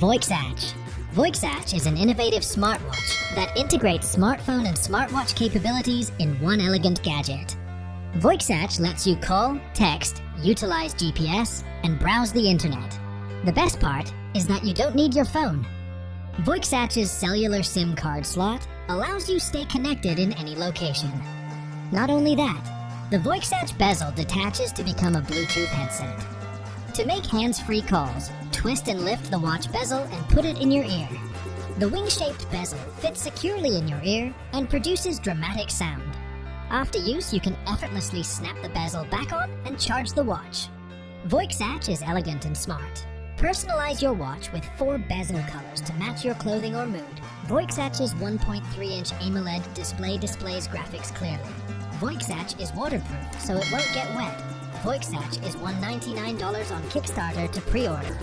Voixatch. Voixatch is an innovative smartwatch that integrates smartphone and smartwatch capabilities in one elegant gadget. Voixatch lets you call, text, utilize GPS, and browse the internet. The best part is that you don't need your phone. Voixatch's cellular SIM card slot allows you to stay connected in any location. Not only that, the Voixatch bezel detaches to become a Bluetooth headset. To make hands-free calls, twist and lift the watch bezel and put it in your ear. The wing-shaped bezel fits securely in your ear and produces dramatic sound. After use, you can effortlessly snap the bezel back on and charge the watch. Voixatch is elegant and smart. Personalize your watch with 4 bezel colors to match your clothing or mood. Voixatch's 1.3-inch AMOLED display displays graphics clearly. Voixatch is waterproof, so it won't get wet. Voixatch is $199 on Kickstarter to pre-order.